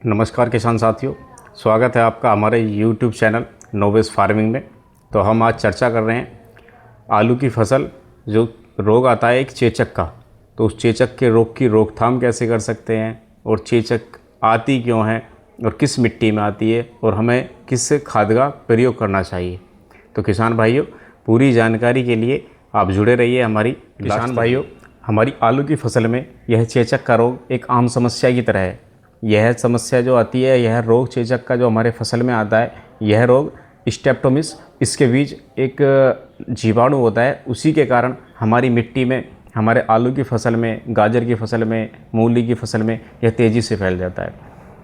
नमस्कार किसान साथियों, स्वागत है आपका हमारे YouTube चैनल नोवेस फार्मिंग में। तो हम आज चर्चा कर रहे हैं आलू की फसल जो रोग आता है एक चेचक का। तो उस चेचक के रोग की रोकथाम कैसे कर सकते हैं और चेचक आती क्यों है और किस मिट्टी में आती है और हमें किस खाद का प्रयोग करना चाहिए। तो किसान भाइयों, पूरी जानकारी के लिए आप जुड़े रहिए हमारी। किसान भाइयों, हमारी आलू की फसल में यह चेचक का रोग एक आम समस्या की तरह है। यह समस्या जो आती है, यह रोग चेचक का जो हमारे फसल में आता है, यह रोग स्ट्रेप्टोमिस, इसके बीच एक जीवाणु होता है। उसी के कारण हमारी मिट्टी में, हमारे आलू की फसल में, गाजर की फसल में, मूली की फसल में यह तेज़ी से फैल जाता है।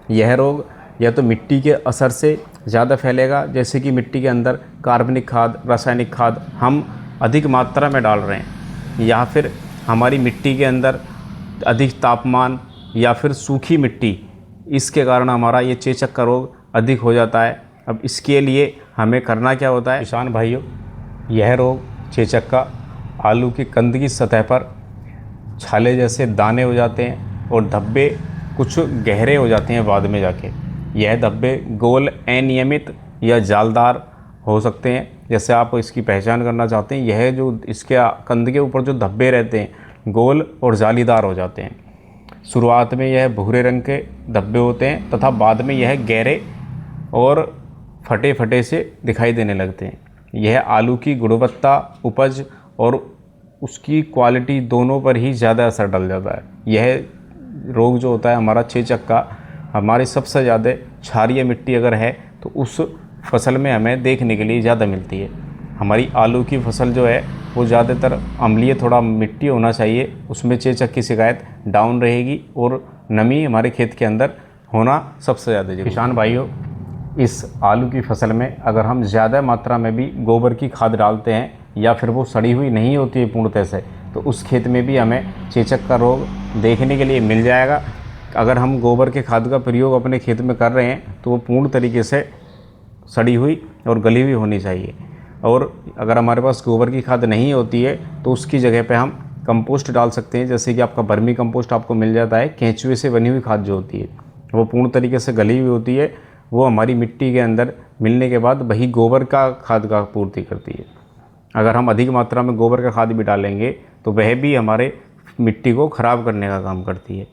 यह रोग या तो मिट्टी के असर से ज़्यादा फैलेगा, जैसे कि मिट्टी के अंदर कार्बनिक खाद, रासायनिक खाद हम अधिक मात्रा में डाल रहे हैं, या फिर हमारी मिट्टी के अंदर अधिक तापमान या फिर सूखी मिट्टी, इसके कारण हमारा ये चेचक का रोग अधिक हो जाता है। अब इसके लिए हमें करना क्या होता है किसान भाइयों, यह रोग चेचक का आलू की कंद की सतह पर छाले जैसे दाने हो जाते हैं और धब्बे कुछ गहरे हो जाते हैं बाद में जाके। यह धब्बे गोल, अनियमित या जालदार हो सकते हैं। जैसे आप इसकी पहचान करना चाहते हैं, यह जो इसके कंद के ऊपर जो धब्बे रहते हैं गोल और जालीदार हो जाते हैं। शुरुआत में यह भूरे रंग के धब्बे होते हैं तथा बाद में यह गहरे और फटे फटे से दिखाई देने लगते हैं। यह आलू की गुणवत्ता, उपज और उसकी क्वालिटी दोनों पर ही ज़्यादा असर डाल जाता है। यह रोग जो होता है हमारा चेचक का, हमारी सबसे ज़्यादा क्षारीय मिट्टी अगर है तो उस फसल में हमें देखने के लिए ज़्यादा मिलती है। हमारी आलू की फसल जो है वो ज़्यादातर अम्लीय थोड़ा मिट्टी होना चाहिए, उसमें चेचक की शिकायत डाउन रहेगी और नमी हमारे खेत के अंदर होना सबसे ज़्यादा जरूरी है। किसान भाइयों, इस आलू की फसल में अगर हम ज़्यादा मात्रा में भी गोबर की खाद डालते हैं या फिर वो सड़ी हुई नहीं होती है पूर्णतः से, तो उस खेत में भी हमें चेचक का रोग देखने के लिए मिल जाएगा। अगर हम गोबर के खाद का प्रयोग अपने खेत में कर रहे हैं तो वो पूर्ण तरीके से सड़ी हुई और गली हुई होनी चाहिए। और अगर हमारे पास गोबर की खाद नहीं होती है तो उसकी जगह पे हम कंपोस्ट डाल सकते हैं। जैसे कि आपका वर्मी कंपोस्ट आपको मिल जाता है, केंचुए से बनी हुई खाद जो होती है वो पूर्ण तरीके से गली हुई होती है। वो हमारी मिट्टी के अंदर मिलने के बाद वही गोबर का खाद का पूर्ति करती है। अगर हम अधिक मात्रा में गोबर का खाद भी डालेंगे तो वह भी हमारे मिट्टी को ख़राब करने का काम करती है।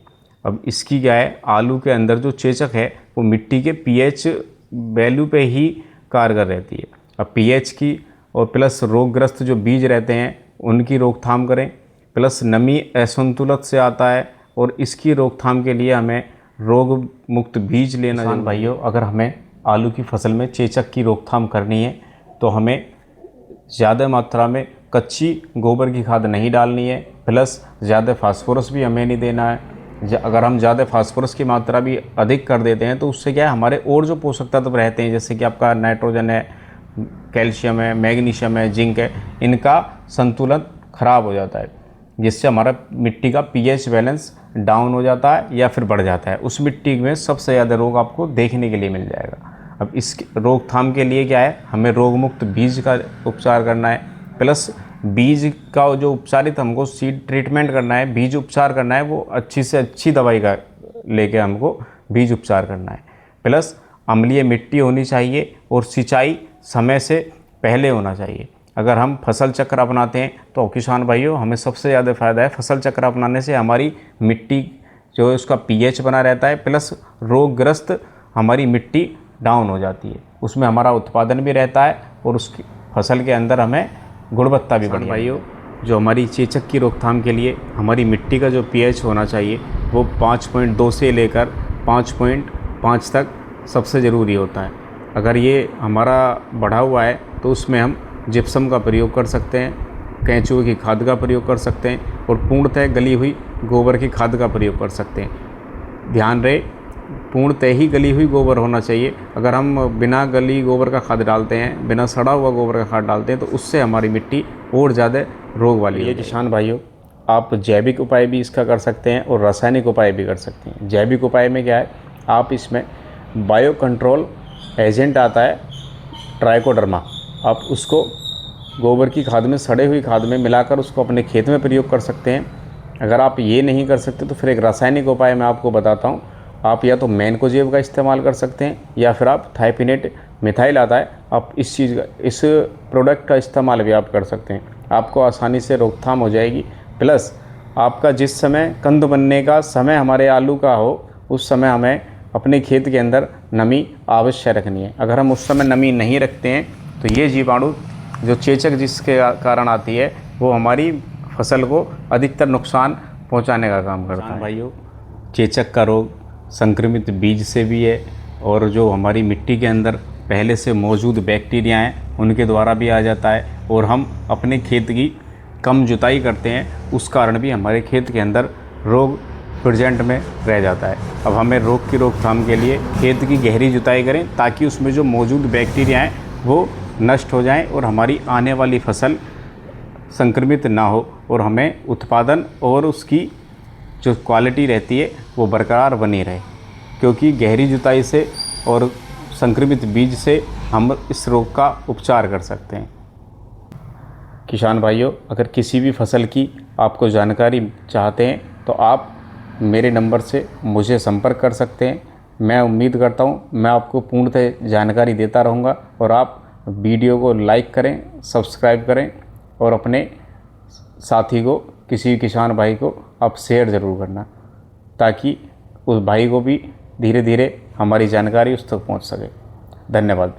अब इसकी क्या है, आलू के अंदर जो चेचक है वो मिट्टी के पीएच वैल्यू पे ही कारगर रहती है। अब पीएच की और प्लस रोगग्रस्त जो बीज रहते हैं उनकी रोकथाम करें, प्लस नमी असंतुलित से आता है और इसकी रोकथाम के लिए हमें रोग मुक्त बीज लेना। किसान भाइयों, अगर हमें आलू की फसल में चेचक की रोकथाम करनी है तो हमें ज़्यादा मात्रा में कच्ची गोबर की खाद नहीं डालनी है, प्लस ज़्यादा फास्फोरस भी हमें नहीं देना है। अगर हम ज़्यादा फास्फोरस की मात्रा भी अधिक कर देते हैं तो उससे क्या है, हमारे और जो पोषक तत्व रहते हैं जैसे कि आपका नाइट्रोजन है, कैल्शियम है, मैग्नीशियम है, जिंक है, इनका संतुलन खराब हो जाता है, जिससे हमारा मिट्टी का पीएच बैलेंस डाउन हो जाता है या फिर बढ़ जाता है। उस मिट्टी में सबसे ज़्यादा रोग आपको देखने के लिए मिल जाएगा। अब इस रोकथाम के लिए क्या है, हमें रोग मुक्त बीज का उपचार करना है, प्लस बीज का जो उपचारित हमको सीड ट्रीटमेंट करना है, बीज उपचार करना है, वो अच्छी से अच्छी दवाई का लेके हमको बीज उपचार करना है। प्लस अम्लीय मिट्टी होनी चाहिए और सिंचाई समय से पहले होना चाहिए। अगर हम फसल चक्र अपनाते हैं तो किसान भाइयों, हमें सबसे ज़्यादा फ़ायदा है। फसल चक्र अपनाने से हमारी मिट्टी जो है उसका पीएच बना रहता है, प्लस रोगग्रस्त हमारी मिट्टी डाउन हो जाती है, उसमें हमारा उत्पादन भी रहता है और उसकी फसल के अंदर हमें गुणवत्ता भी बढ़ती है। भाइयों, जो हमारी चेचक की रोकथाम के लिए हमारी मिट्टी का जो पीएच होना चाहिए वो 5.2 से लेकर 5.5 तक सबसे ज़रूरी होता है। अगर ये हमारा बढ़ा हुआ है तो उसमें हम जिप्सम का प्रयोग कर सकते हैं, केंचुए की खाद का प्रयोग कर सकते हैं और पूर्णतः गली हुई गोबर की खाद का प्रयोग कर सकते हैं। ध्यान रहे, पूर्णतः ही गली हुई गोबर होना चाहिए। अगर हम बिना गली गोबर का खाद डालते हैं, बिना सड़ा हुआ गोबर का खाद डालते हैं तो उससे हमारी मिट्टी और ज़्यादा रोग वाली है। किसान भाइयों, आप जैविक उपाय भी इसका कर सकते हैं और रासायनिक उपाय भी कर सकते हैं। जैविक उपाय में क्या है, आप इसमें बायो कंट्रोल एजेंट आता है ट्राइकोडर्मा, आप उसको गोबर की खाद में, सड़े हुई खाद में मिलाकर उसको अपने खेत में प्रयोग कर सकते हैं। अगर आप ये नहीं कर सकते तो फिर एक रासायनिक उपाय मैं आपको बताता हूँ, आप या तो मैनकोजेब का इस्तेमाल कर सकते हैं या फिर आप थाइपिनेट मिथाइल आता है, आप इस प्रोडक्ट का इस्तेमाल भी आप कर सकते हैं। आपको आसानी से रोकथाम हो जाएगी। प्लस आपका जिस समय कंद बनने का समय हमारे आलू का हो, उस समय हमें अपने खेत के अंदर नमी अवश्य रखनी है। अगर हम उस समय नमी नहीं रखते हैं तो ये जीवाणु जो चेचक जिसके कारण आती है, वो हमारी फसल को अधिकतर नुकसान पहुंचाने का काम करता है। भाइयों, चेचक का रोग संक्रमित बीज से भी है और जो हमारी मिट्टी के अंदर पहले से मौजूद बैक्टीरिया हैं उनके द्वारा भी आ जाता है, और हम अपने खेत की कम जुताई करते हैं, उस कारण भी हमारे खेत के अंदर रोग प्रेजेंट में रह जाता है। अब हमें रोग की रोकथाम के लिए खेत की गहरी जुताई करें ताकि उसमें जो मौजूद बैक्टीरिया हैं वो नष्ट हो जाएं और हमारी आने वाली फसल संक्रमित ना हो, और हमें उत्पादन और उसकी जो क्वालिटी रहती है वो बरकरार बनी रहे। क्योंकि गहरी जुताई से और संक्रमित बीज से हम इस रोग का उपचार कर सकते हैं। किसान भाइयों, अगर किसी भी फसल की आपको जानकारी चाहते हैं तो आप मेरे नंबर से मुझे संपर्क कर सकते हैं। मैं उम्मीद करता हूँ मैं आपको पूर्णतः जानकारी देता रहूँगा, और आप वीडियो को लाइक करें, सब्सक्राइब करें और अपने साथी को, किसी किसान भाई को आप शेयर ज़रूर करना, ताकि उस भाई को भी धीरे धीरे हमारी जानकारी उस तक पहुँच सके। धन्यवाद।